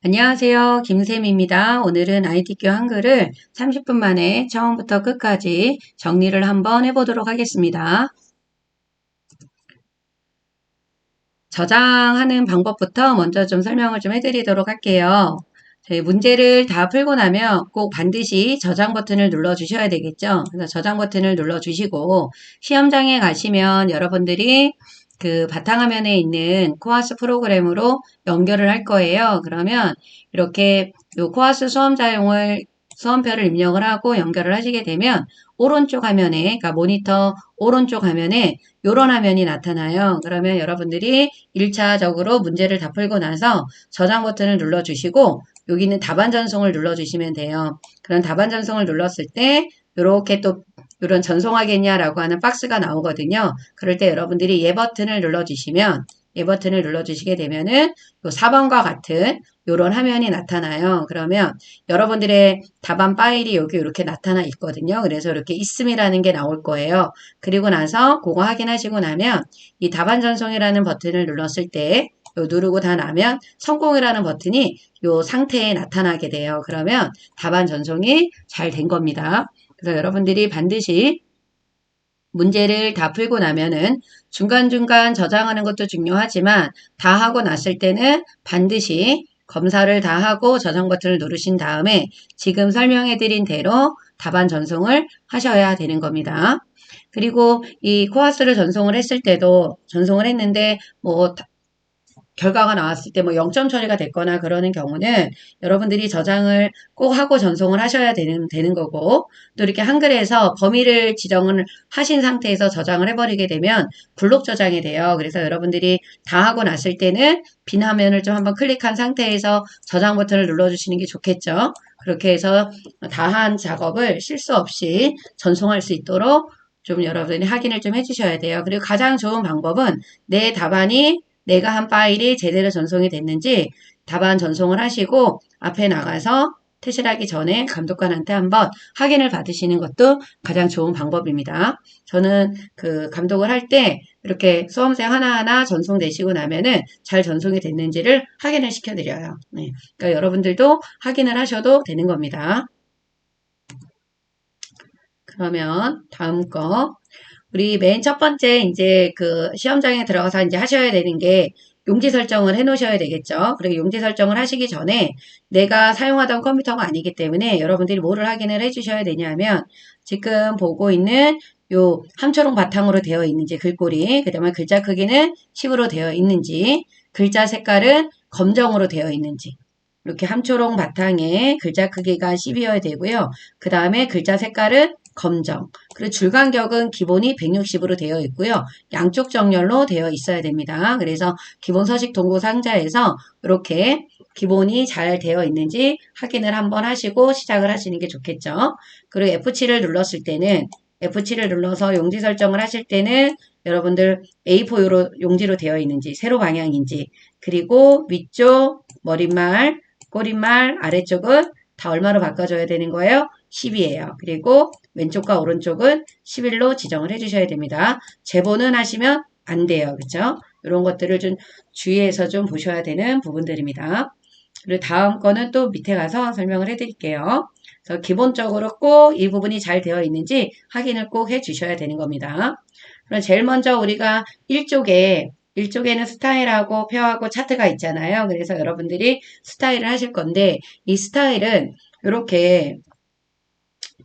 안녕하세요. 김쌤입니다. 오늘은 ITQ 한글을 30분 만에 처음부터 끝까지 정리를 한번 해보도록 하겠습니다. 저장하는 방법부터 먼저 좀 설명을 좀 해드리도록 할게요. 저희 문제를 다 풀고 나면 꼭 반드시 저장 버튼을 눌러 주셔야 되겠죠. 그래서 저장 버튼을 눌러 주시고 시험장에 가시면 여러분들이 그 바탕화면에 있는 코아스 프로그램으로 연결을 할 거예요. 그러면 이렇게 요 코아스 수험표를 입력을 하고 연결을 하시게 되면 오른쪽 화면에, 그러니까 모니터 오른쪽 화면에 요런 화면이 나타나요. 그러면 여러분들이 1차적으로 문제를 다 풀고 나서 저장 버튼을 눌러주시고 여기는 답안 전송을 눌러주시면 돼요. 그런 답안 전송을 눌렀을 때 이렇게 또 이런 전송하겠냐라고 하는 박스가 나오거든요. 그럴 때 여러분들이 예 버튼을 눌러주시면 예 버튼을 눌러주시게 되면은 요 4번과 같은 이런 화면이 나타나요. 그러면 여러분들의 답안 파일이 여기 이렇게 나타나 있거든요. 그래서 이렇게 있음이라는 게 나올 거예요. 그리고 나서 그거 확인하시고 나면 이 답안 전송이라는 버튼을 눌렀을 때 요 누르고 다 나면 성공이라는 버튼이 요 상태에 나타나게 돼요. 그러면 답안 전송이 잘 된 겁니다. 그래서 여러분들이 반드시 문제를 다 풀고 나면은 중간중간 저장하는 것도 중요하지만 다 하고 났을 때는 반드시 검사를 다 하고 저장 버튼을 누르신 다음에 지금 설명해 드린 대로 답안 전송을 하셔야 되는 겁니다. 그리고 이 코아스를 전송을 했을 때도 전송을 했는데 뭐 결과가 나왔을 때 뭐 0점 처리가 됐거나 그러는 경우는 여러분들이 저장을 꼭 하고 전송을 하셔야 되는 거고 또 이렇게 한글에서 범위를 지정을 하신 상태에서 저장을 해버리게 되면 블록 저장이 돼요. 그래서 여러분들이 다 하고 났을 때는 빈 화면을 좀 한번 클릭한 상태에서 저장 버튼을 눌러주시는 게 좋겠죠. 그렇게 해서 다 한 작업을 실수 없이 전송할 수 있도록 좀 여러분이 확인을 좀 해주셔야 돼요. 그리고 가장 좋은 방법은 내 답안이 내가 한 파일이 제대로 전송이 됐는지 답안 전송을 하시고 앞에 나가서 퇴실하기 전에 감독관한테 한번 확인을 받으시는 것도 가장 좋은 방법입니다. 저는 그 감독을 할 때 이렇게 수험생 하나하나 전송되시고 나면은 잘 전송이 됐는지를 확인을 시켜드려요. 네. 그러니까 여러분들도 확인을 하셔도 되는 겁니다. 그러면 다음 거. 우리 맨 첫 번째 이제 그 시험장에 들어가서 이제 하셔야 되는 게 용지 설정을 해 놓으셔야 되겠죠. 그리고 용지 설정을 하시기 전에 내가 사용하던 컴퓨터가 아니기 때문에 여러분들이 뭐를 확인을 해 주셔야 되냐면 지금 보고 있는 요 함초록 바탕으로 되어 있는지 글꼴이 그다음에 글자 크기는 10으로 되어 있는지 글자 색깔은 검정으로 되어 있는지 이렇게 함초록 바탕에 글자 크기가 10이어야 되고요. 그 다음에 글자 색깔은 검정. 그리고 줄 간격은 기본이 160으로 되어 있고요. 양쪽 정렬로 되어 있어야 됩니다. 그래서 기본 서식 동고 상자에서 이렇게 기본이 잘 되어 있는지 확인을 한번 하시고 시작을 하시는 게 좋겠죠. 그리고 F7을 눌렀을 때는 F7을 눌러서 용지 설정을 하실 때는 여러분들 A4 용지로 되어 있는지 세로 방향인지 그리고 위쪽 머릿말 꼬릿말 아래쪽은 다 얼마로 바꿔줘야 되는 거예요? 10이에요. 그리고 왼쪽과 오른쪽은 11로 지정을 해주셔야 됩니다. 재보는 하시면 안 돼요. 그쵸? 이런 것들을 좀 주의해서 좀 보셔야 되는 부분들입니다. 그리고 다음 거는 또 밑에 가서 설명을 해드릴게요. 그래서 기본적으로 꼭 이 부분이 잘 되어 있는지 확인을 꼭 해주셔야 되는 겁니다. 그럼 제일 먼저 우리가 1쪽에는 스타일하고 표하고 차트가 있잖아요. 그래서 여러분들이 스타일을 하실 건데 이 스타일은 이렇게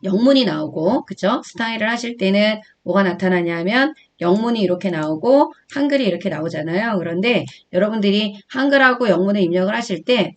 영문이 나오고 그쵸? 스타일을 하실 때는 뭐가 나타나냐면 영문이 이렇게 나오고 한글이 이렇게 나오잖아요. 그런데 여러분들이 한글하고 영문을 입력을 하실 때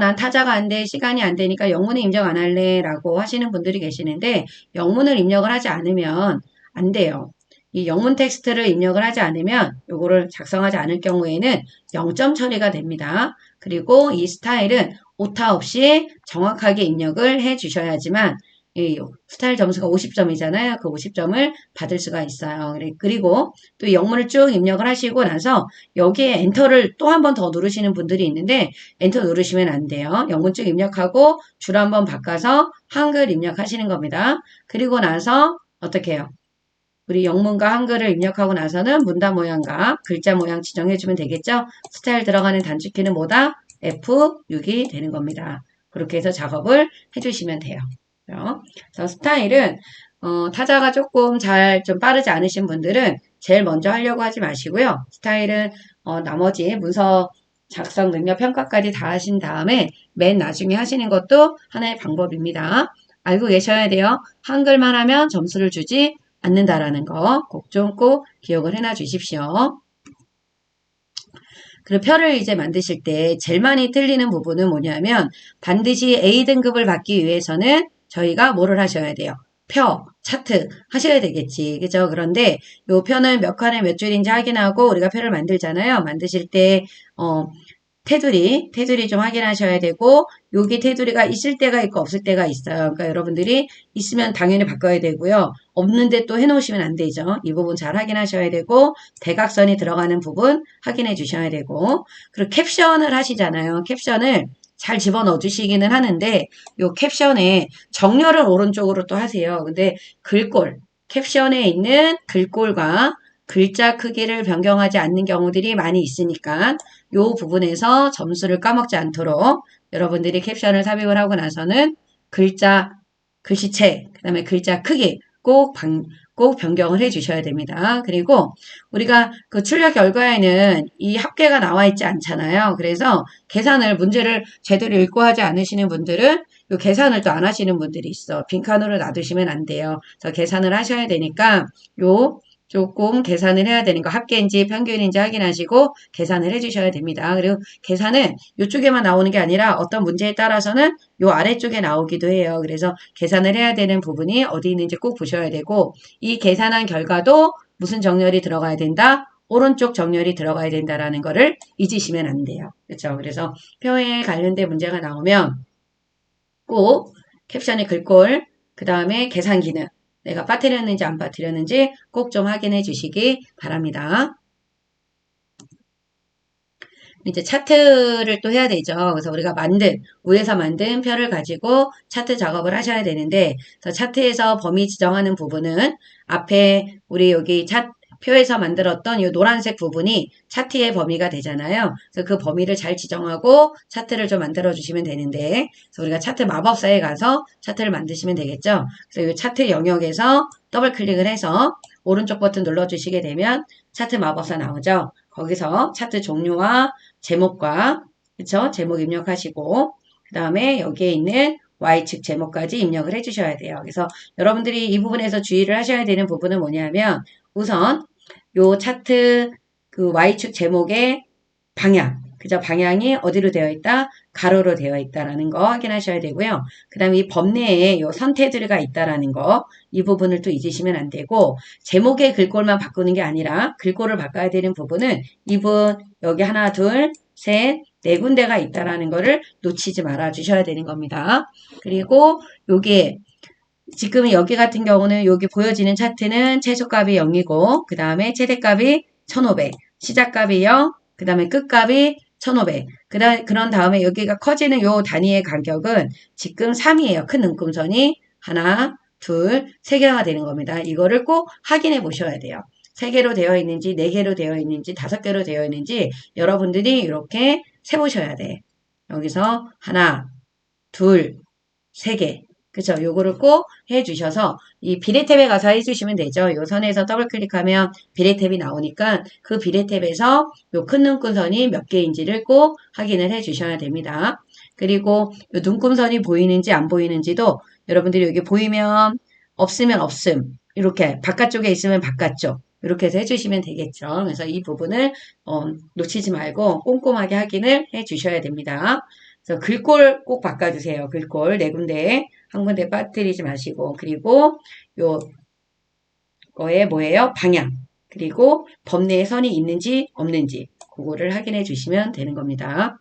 난 타자가 안 돼, 시간이 안 되니까 영문을 입력 안 할래 라고 하시는 분들이 계시는데 영문을 입력을 하지 않으면 안 돼요. 이 영문 텍스트를 입력을 하지 않으면 요거를 작성하지 않을 경우에는 0점 처리가 됩니다. 그리고 이 스타일은 오타 없이 정확하게 입력을 해 주셔야지만 이 스타일 점수가 50점이잖아요. 그 50점을 받을 수가 있어요. 그리고 또 영문을 쭉 입력을 하시고 나서 여기에 엔터를 또 한 번 더 누르시는 분들이 있는데 엔터 누르시면 안 돼요. 영문 쭉 입력하고 줄 한 번 바꿔서 한글 입력하시는 겁니다. 그리고 나서 어떻게 해요? 우리 영문과 한글을 입력하고 나서는 문단 모양과 글자 모양 지정해주면 되겠죠? 스타일 들어가는 단축키는 뭐다? F6이 되는 겁니다. 그렇게 해서 작업을 해주시면 돼요. 그래서 스타일은 타자가 조금 좀 빠르지 않으신 분들은 제일 먼저 하려고 하지 마시고요. 스타일은 나머지 문서 작성 능력 평가까지 다 하신 다음에 맨 나중에 하시는 것도 하나의 방법입니다. 알고 계셔야 돼요. 한글만 하면 점수를 주지 않는다라는 거 꼭 기억을 해놔 주십시오. 그리고 표를 이제 만드실 때 제일 많이 틀리는 부분은 뭐냐면 반드시 A등급을 받기 위해서는 저희가 뭐를 하셔야 돼요? 표, 차트 하셔야 되겠지. 그죠? 그런데 요 표는 몇 칸에 몇 줄인지 확인하고 우리가 표를 만들잖아요. 만드실 때, 테두리 좀 확인하셔야 되고, 여기 테두리가 있을 때가 있고 없을 때가 있어요. 그러니까 여러분들이 있으면 당연히 바꿔야 되고요. 없는데 또 해놓으시면 안 되죠. 이 부분 잘 확인하셔야 되고, 대각선이 들어가는 부분 확인해 주셔야 되고, 그리고 캡션을 하시잖아요. 캡션을 잘 집어넣어 주시기는 하는데, 요 캡션에 정렬을 오른쪽으로 또 하세요. 근데 캡션에 있는 글꼴과 글자 크기를 변경하지 않는 경우들이 많이 있으니까 요 부분에서 점수를 까먹지 않도록 여러분들이 캡션을 삽입을 하고 나서는 글씨체, 그 다음에 글자 크기 꼭 변경을 해 주셔야 됩니다. 그리고 우리가 그 출력 결과에는 이 합계가 나와 있지 않잖아요. 그래서 문제를 제대로 읽고 하지 않으시는 분들은 요 계산을 또 안 하시는 분들이 있어. 빈칸으로 놔두시면 안 돼요. 그래서 계산을 하셔야 되니까 요 조금 계산을 해야 되는 거 합계인지 평균인지 확인하시고 계산을 해주셔야 됩니다. 그리고 계산은 이쪽에만 나오는 게 아니라 어떤 문제에 따라서는 요 아래쪽에 나오기도 해요. 그래서 계산을 해야 되는 부분이 어디 있는지 꼭 보셔야 되고 이 계산한 결과도 무슨 정렬이 들어가야 된다? 오른쪽 정렬이 들어가야 된다라는 거를 잊으시면 안 돼요. 그렇죠? 그래서 표에 관련된 문제가 나오면 꼭 캡션의 글꼴, 그 다음에 계산 기능 내가 빠뜨렸는지 안 빠뜨렸는지 꼭 좀 확인해 주시기 바랍니다. 이제 차트를 또 해야 되죠. 그래서 우리가 위에서 만든 표를 가지고 차트 작업을 하셔야 되는데, 차트에서 범위 지정하는 부분은 앞에 우리 여기 표에서 만들었던 이 노란색 부분이 차트의 범위가 되잖아요. 그래서 그 범위를 잘 지정하고 차트를 좀 만들어 주시면 되는데, 그래서 우리가 차트 마법사에 가서 차트를 만드시면 되겠죠. 그래서 이 차트 영역에서 더블 클릭을 해서 오른쪽 버튼 눌러 주시게 되면 차트 마법사 나오죠. 거기서 차트 종류와 제목과 그쵸? 제목 입력하시고 그 다음에 여기에 있는 Y축 제목까지 입력을 해주셔야 돼요. 그래서 여러분들이 이 부분에서 주의를 하셔야 되는 부분은 뭐냐면 우선 요 차트 그 Y축 제목의 방향, 그죠? 방향이 어디로 되어 있다? 가로로 되어 있다라는 거 확인하셔야 되고요. 그 다음에 이 범내에 요 선테두리가 있다라는 거, 이 부분을 또 잊으시면 안 되고, 제목의 글꼴만 바꾸는 게 아니라 글꼴을 바꿔야 되는 부분은 여기 하나, 둘, 셋, 네 군데가 있다라는 거를 놓치지 말아 주셔야 되는 겁니다. 그리고 지금 여기 같은 경우는 여기 보여지는 차트는 최소값이 0이고, 그 다음에 최대값이 1500, 시작값이 0, 그 다음에 끝값이 1500. 그런 다음에 여기가 커지는 요 단위의 간격은 지금 3이에요. 큰 눈금선이 하나, 둘, 세 개가 되는 겁니다. 이거를 꼭 확인해 보셔야 돼요. 3개로 되어 있는지, 4개로 되어 있는지, 5개로 되어 있는지 여러분들이 이렇게 세보셔야 돼. 여기서 하나, 둘, 3개. 그쵸? 요거를 꼭 해주셔서 이 비례 탭에 가서 해주시면 되죠. 요 선에서 더블 클릭하면 비례 탭이 나오니까 그 비례 탭에서 요 큰 눈금선이 몇 개인지를 꼭 확인을 해주셔야 됩니다. 그리고 요 눈금선이 보이는지 안 보이는지도 여러분들이 여기 보이면 없으면 없음 이렇게 바깥쪽에 있으면 바깥쪽 이렇게 해서 해주시면 되겠죠. 그래서 이 부분을 놓치지 말고 꼼꼼하게 확인을 해주셔야 됩니다. 그래서 글꼴 꼭 바꿔주세요. 글꼴 네 군데 한 군데 빠뜨리지 마시고 그리고 거에 뭐예요? 방향 그리고 범내에 선이 있는지 없는지 그거를 확인해 주시면 되는 겁니다.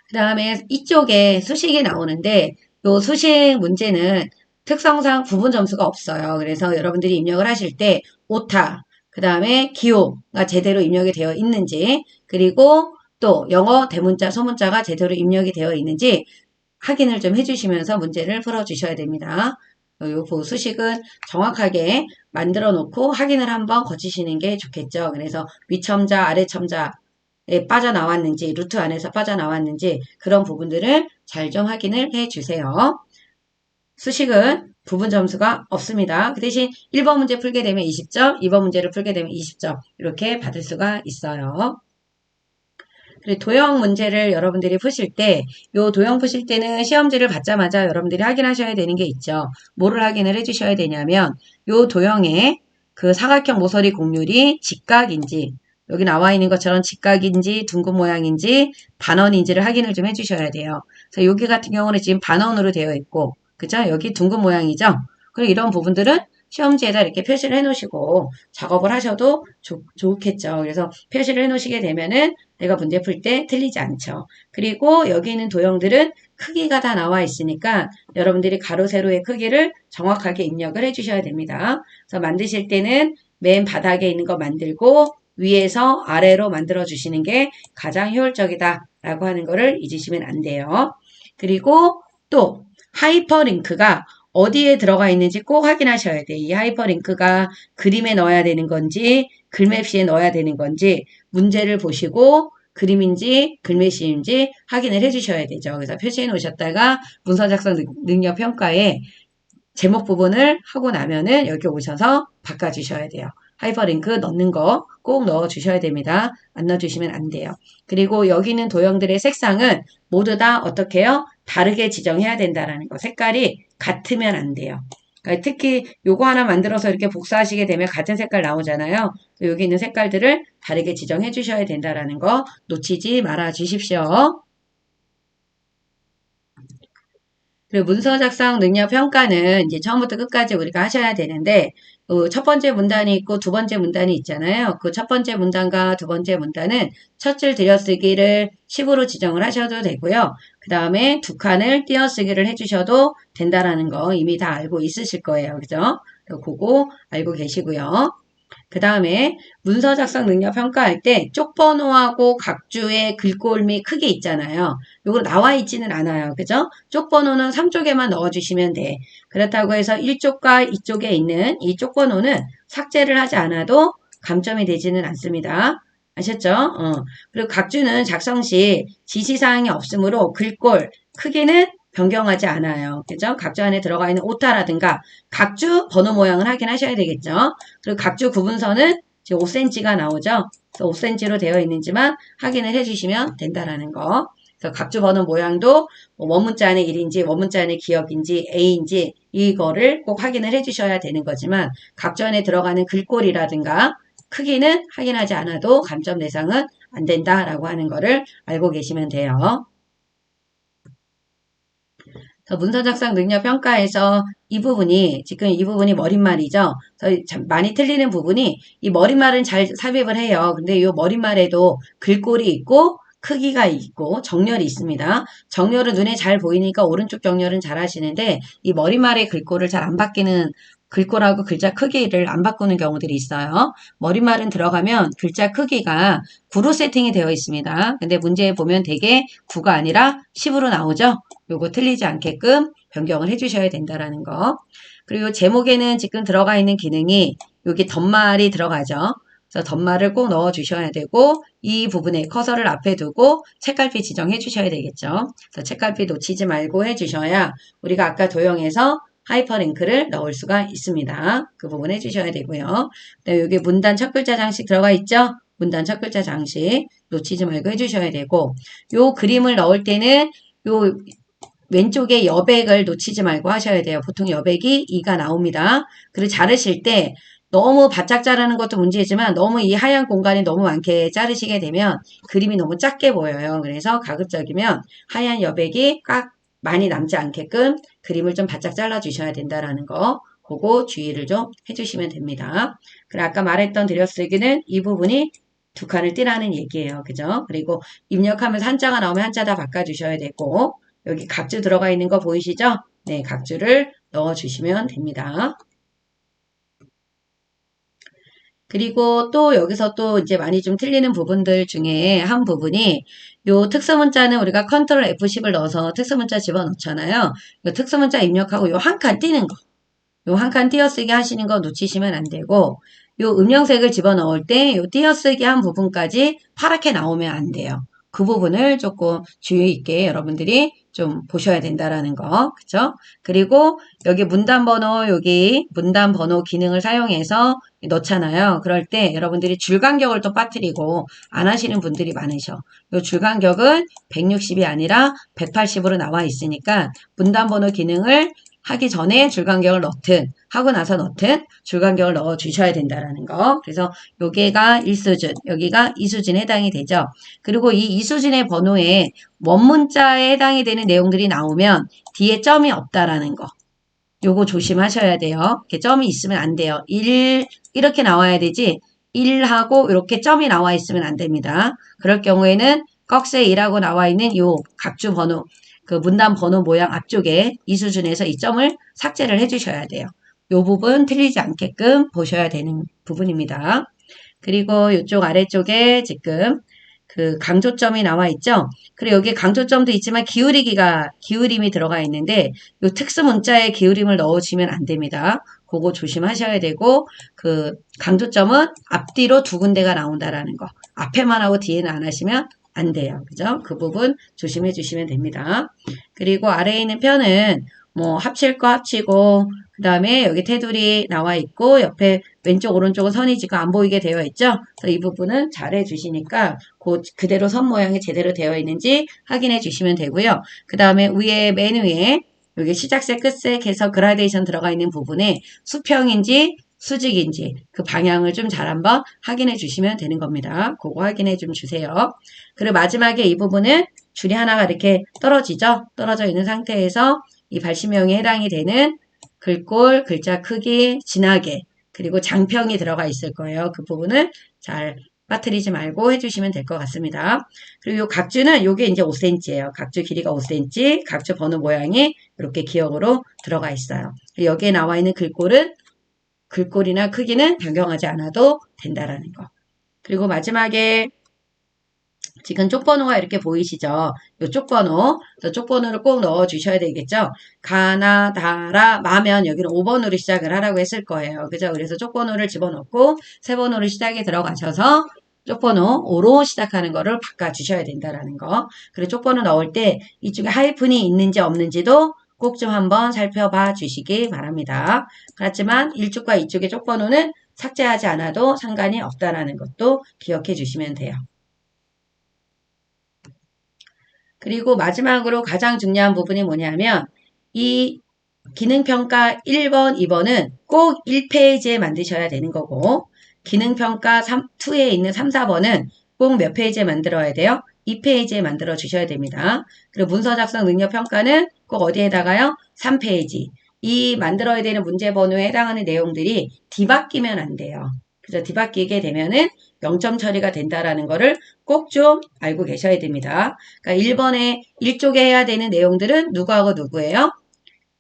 그 다음에 이쪽에 수식이 나오는데 요 수식 문제는 특성상 부분 점수가 없어요. 그래서 여러분들이 입력을 하실 때 오타 그 다음에 기호가 제대로 입력이 되어 있는지 그리고 또 영어 대문자 소문자가 제대로 입력이 되어 있는지 확인을 좀 해주시면서 문제를 풀어주셔야 됩니다. 요 수식은 정확하게 만들어 놓고 확인을 한번 거치시는 게 좋겠죠. 그래서 위첨자, 아래첨자 빠져나왔는지, 루트 안에서 빠져나왔는지 그런 부분들을 잘 좀 확인을 해 주세요. 수식은 부분 점수가 없습니다. 그 대신 1번 문제 풀게 되면 20점, 2번 문제를 풀게 되면 20점 이렇게 받을 수가 있어요. 그리고 도형 문제를 여러분들이 푸실 때, 요 도형 푸실 때는 시험지를 받자마자 여러분들이 확인하셔야 되는 게 있죠. 뭐를 확인을 해주셔야 되냐면, 요 도형의 그 사각형 모서리 곡률이 직각인지, 여기 나와 있는 것처럼 직각인지, 둥근 모양인지, 반원인지를 확인을 좀 해주셔야 돼요. 그래서 여기 같은 경우는 지금 반원으로 되어 있고, 그죠? 여기 둥근 모양이죠? 그리고 이런 부분들은 시험지에다 이렇게 표시를 해 놓으시고 작업을 하셔도 좋겠죠. 그래서 표시를 해 놓으시게 되면은 내가 문제 풀 때 틀리지 않죠. 그리고 여기 있는 도형들은 크기가 다 나와 있으니까 여러분들이 가로, 세로의 크기를 정확하게 입력을 해 주셔야 됩니다. 그래서 만드실 때는 맨 바닥에 있는 거 만들고 위에서 아래로 만들어 주시는 게 가장 효율적이다라고 하는 거를 잊으시면 안 돼요. 그리고 또 하이퍼링크가 어디에 들어가 있는지 꼭 확인하셔야 돼. 이 하이퍼링크가 그림에 넣어야 되는 건지 글맵시에 넣어야 되는 건지 문제를 보시고 그림인지 글맵시인지 확인을 해주셔야 되죠. 그래서 표시해 놓으셨다가 문서 작성 능력 평가에 제목 부분을 하고 나면은 여기 오셔서 바꿔주셔야 돼요. 하이퍼링크 넣는 거 꼭 넣어주셔야 됩니다. 안 넣어주시면 안 돼요. 그리고 여기 있는 도형들의 색상은 모두 다 어떻게 해요? 다르게 지정해야 된다라는 거. 색깔이 같으면 안 돼요. 그러니까 특히 요거 하나 만들어서 이렇게 복사하시게 되면 같은 색깔 나오잖아요. 여기 있는 색깔들을 다르게 지정해 주셔야 된다라는 거 놓치지 말아 주십시오. 그리고 문서 작성 능력 평가는 이제 처음부터 끝까지 우리가 하셔야 되는데, 첫 번째 문단이 있고 두 번째 문단이 있잖아요. 그 첫 번째 문단과 두 번째 문단은 첫 줄 들여쓰기를 10으로 지정을 하셔도 되고요. 그 다음에 두 칸을 띄어쓰기를 해주셔도 된다라는 거 이미 다 알고 있으실 거예요. 그죠? 그거 알고 계시고요. 그 다음에 문서 작성 능력 평가할 때 쪽번호하고 각주의 글꼴 및 크기 있잖아요. 요거 나와 있지는 않아요. 그죠? 쪽번호는 3쪽에만 넣어주시면 돼. 그렇다고 해서 1쪽과 2쪽에 있는 이 쪽번호는 삭제를 하지 않아도 감점이 되지는 않습니다. 아셨죠? 그리고 각주는 작성 시 지시사항이 없으므로 글꼴 크기는 변경하지 않아요. 그죠? 각주 안에 들어가 있는 오타라든가 각주 번호 모양을 확인하셔야 되겠죠. 그리고 각주 구분선은 지금 5cm가 나오죠. 그래서 5cm로 되어 있는지만 확인을 해주시면 된다라는 거. 그래서 각주 번호 모양도 원문자 안에 1인지 원문자 안에 기억인지 A인지 이거를 꼭 확인을 해주셔야 되는 거지만 각주 안에 들어가는 글꼴이라든가 크기는 확인하지 않아도 감점 대상은 안 된다라고 하는 거를 알고 계시면 돼요. 문서 작성 능력 평가에서 지금 이 부분이 머릿말이죠. 많이 틀리는 부분이 이 머릿말은 잘 삽입을 해요. 근데 이 머릿말에도 글꼴이 있고 크기가 있고 정렬이 있습니다. 정렬은 눈에 잘 보이니까 오른쪽 정렬은 잘 하시는데 이 머릿말의 글꼴을 잘 안 바뀌는 글꼴하고 글자 크기를 안 바꾸는 경우들이 있어요. 머릿말은 들어가면 글자 크기가 9로 세팅이 되어 있습니다. 근데 문제에 보면 되게 9가 아니라 10으로 나오죠. 요거 틀리지 않게끔 변경을 해주셔야 된다라는 거. 그리고 제목에는 지금 들어가 있는 기능이 여기 덧말이 들어가죠. 그래서 덧말을 꼭 넣어주셔야 되고 이 부분에 커서를 앞에 두고 책갈피 지정해 주셔야 되겠죠. 그래서 책갈피 놓치지 말고 해주셔야 우리가 아까 도형에서 하이퍼링크를 넣을 수가 있습니다. 그 부분 해주셔야 되고요. 그다음에 여기 문단 첫 글자 장식 들어가 있죠. 문단 첫 글자 장식 놓치지 말고 해주셔야 되고 요 그림을 넣을 때는 요 왼쪽에 여백을 놓치지 말고 하셔야 돼요. 보통 여백이 2가 나옵니다. 그리고 자르실 때 너무 바짝 자르는 것도 문제지만 너무 이 하얀 공간이 너무 많게 자르시게 되면 그림이 너무 작게 보여요. 그래서 가급적이면 하얀 여백이 꽉 많이 남지 않게끔 그림을 좀 바짝 잘라 주셔야 된다라는 거 그거 주의를 좀 해주시면 됩니다. 그리고 아까 말했던 들여쓰기는 이 부분이 두 칸을 띄라는 얘기예요. 그죠? 그리고 입력하면서 한자가 나오면 한자 다 바꿔주셔야 되고 여기 각주 들어가 있는 거 보이시죠? 네, 각주를 넣어주시면 됩니다. 그리고 또 여기서 또 이제 많이 좀 틀리는 부분들 중에 한 부분이 요 특수문자는 우리가 컨트롤 F10을 넣어서 특수문자 집어넣잖아요. 요 특수문자 입력하고 요 한 칸 띄는 거. 요 한 칸 띄어쓰기 하시는 거 놓치시면 안 되고 요 음영색을 집어넣을 때 요 띄어쓰기 한 부분까지 파랗게 나오면 안 돼요. 그 부분을 조금 주의 있게 여러분들이 좀 보셔야 된다라는 거. 그쵸? 그리고 여기 문단 번호, 여기 문단 번호 기능을 사용해서 넣잖아요. 그럴 때 여러분들이 줄 간격을 또 빠뜨리고 안 하시는 분들이 많으셔. 요 줄 간격은 160이 아니라 180으로 나와 있으니까 문단 번호 기능을 하기 전에 줄 간격을 넣든 하고 나서 넣든 줄 간격을 넣어 주셔야 된다라는 거. 그래서 여기가 1수준, 여기가 2수준에 해당이 되죠. 그리고 이 2수준의 번호에 원문자에 해당이 되는 내용들이 나오면 뒤에 점이 없다라는 거. 요거 조심하셔야 돼요. 이렇게 점이 있으면 안 돼요. 1 이렇게 나와야 되지 1하고 이렇게 점이 나와 있으면 안 됩니다. 그럴 경우에는 꺽쇠 1하고 나와 있는 요 각주 번호 그 문단 번호 모양 앞쪽에 이 수준에서 이 점을 삭제를 해주셔야 돼요. 요 부분 틀리지 않게끔 보셔야 되는 부분입니다. 그리고 이쪽 아래쪽에 지금 그 강조점이 나와 있죠. 그리고 여기 강조점도 있지만 기울임이 들어가 있는데 요 특수 문자에 기울임을 넣어주시면 안 됩니다. 그거 조심하셔야 되고 그 강조점은 앞뒤로 두 군데가 나온다라는 거. 앞에만 하고 뒤에는 안 하시면 안 돼요. 그죠? 그 부분 조심해 주시면 됩니다. 그리고 아래에 있는 편은 뭐 합칠 거 합치고 그 다음에 여기 테두리 나와 있고 옆에 왼쪽 오른쪽은 선이 지금 안 보이게 되어 있죠. 그래서 이 부분은 잘 해주시니까 그대로 선 모양이 제대로 되어 있는지 확인해 주시면 되고요. 그 다음에 맨 위에 여기 시작색 끝색 해서 그라데이션 들어가 있는 부분에 수평인지 수직인지 그 방향을 좀 잘 한번 확인해 주시면 되는 겁니다. 그거 확인해 좀 주세요. 그리고 마지막에 이 부분은 줄이 하나가 이렇게 떨어지죠. 떨어져 있는 상태에서 이 발심형에 해당이 되는 글꼴, 글자 크기, 진하게 그리고 장평이 들어가 있을 거예요. 그 부분을 잘 빠뜨리지 말고 해주시면 될 것 같습니다. 그리고 요 각주는 요게 이제 5cm예요. 각주 길이가 5cm, 각주 번호 모양이 이렇게 기억으로 들어가 있어요. 여기에 나와 있는 글꼴이나 크기는 변경하지 않아도 된다라는 거. 그리고 마지막에 지금 쪽번호가 이렇게 보이시죠? 이 쪽번호, 쪽번호를 꼭 넣어 주셔야 되겠죠? 가나, 다라, 마면 여기는 5번으로 시작을 하라고 했을 거예요. 그죠? 그래서 쪽번호를 집어넣고 세 번호로 시작이 들어가셔서 쪽번호 5로 시작하는 거를 바꿔주셔야 된다라는 거. 그리고 쪽번호 넣을 때 이쪽에 하이픈이 있는지 없는지도 꼭 좀 한번 살펴봐 주시기 바랍니다. 그렇지만 일쪽과 이쪽의 쪽번호는 삭제하지 않아도 상관이 없다라는 것도 기억해 주시면 돼요. 그리고 마지막으로 가장 중요한 부분이 뭐냐면 이 기능평가 1번, 2번은 꼭 1페이지에 만드셔야 되는 거고 기능평가 2에 있는 3, 4번은 꼭 몇 페이지에 만들어야 돼요? 2페이지에 만들어 주셔야 됩니다. 그리고 문서 작성 능력 평가는 꼭 어디에다가요? 3페이지. 이 만들어야 되는 문제 번호에 해당하는 내용들이 뒤바뀌면 안 돼요. 그래서 뒤바뀌게 되면은 0점 처리가 된다라는 거를 꼭 좀 알고 계셔야 됩니다. 그러니까 1번에 1쪽에 해야 되는 내용들은 누구하고 누구예요?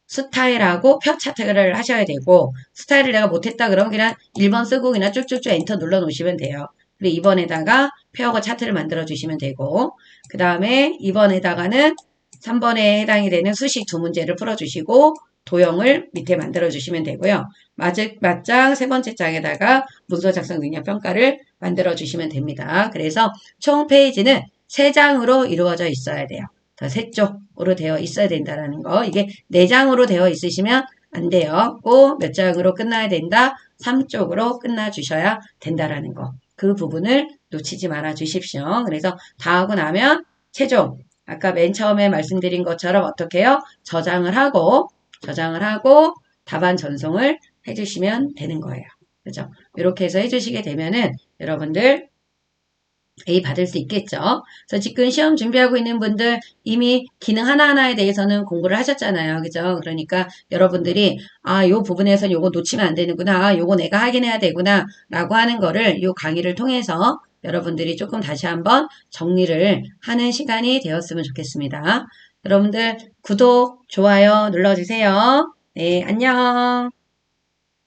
스타일하고 표 차트를 하셔야 되고 스타일을 내가 못했다 그러면 그냥 1번 쓰고 그냥 쭉쭉쭉 엔터 눌러 놓으시면 돼요. 그리고 2번에다가 표하고 차트를 만들어 주시면 되고 그 다음에 2번에다가는 3번에 해당이 되는 수식 두 문제를 풀어주시고 도형을 밑에 만들어 주시면 되고요. 맞장 세 번째 장에다가 문서 작성 능력 평가를 만들어 주시면 됩니다. 그래서 총 페이지는 3장으로 이루어져 있어야 돼요. 세 쪽으로 되어 있어야 된다라는 거. 이게 4장으로 되어 있으시면 안 돼요. 꼭 몇 장으로 끝나야 된다? 3쪽으로 끝나 주셔야 된다라는 거. 그 부분을 놓치지 말아 주십시오. 그래서 다 하고 나면 최종 아까 맨 처음에 말씀드린 것처럼 어떻게 해요? 저장을 하고 답안 전송을 해주시면 되는 거예요. 그죠? 이렇게 해서 해주시게 되면은 여러분들 A 받을 수 있겠죠. 그래서 지금 시험 준비하고 있는 분들 이미 기능 하나하나에 대해서는 공부를 하셨잖아요. 그죠? 그러니까 여러분들이 요 부분에서 요거 놓치면 안 되는구나. 요거 내가 확인해야 되구나. 라고 하는 거를 요 강의를 통해서 여러분들이 조금 다시 한번 정리를 하는 시간이 되었으면 좋겠습니다. 여러분들 구독, 좋아요 눌러주세요. 네, 안녕.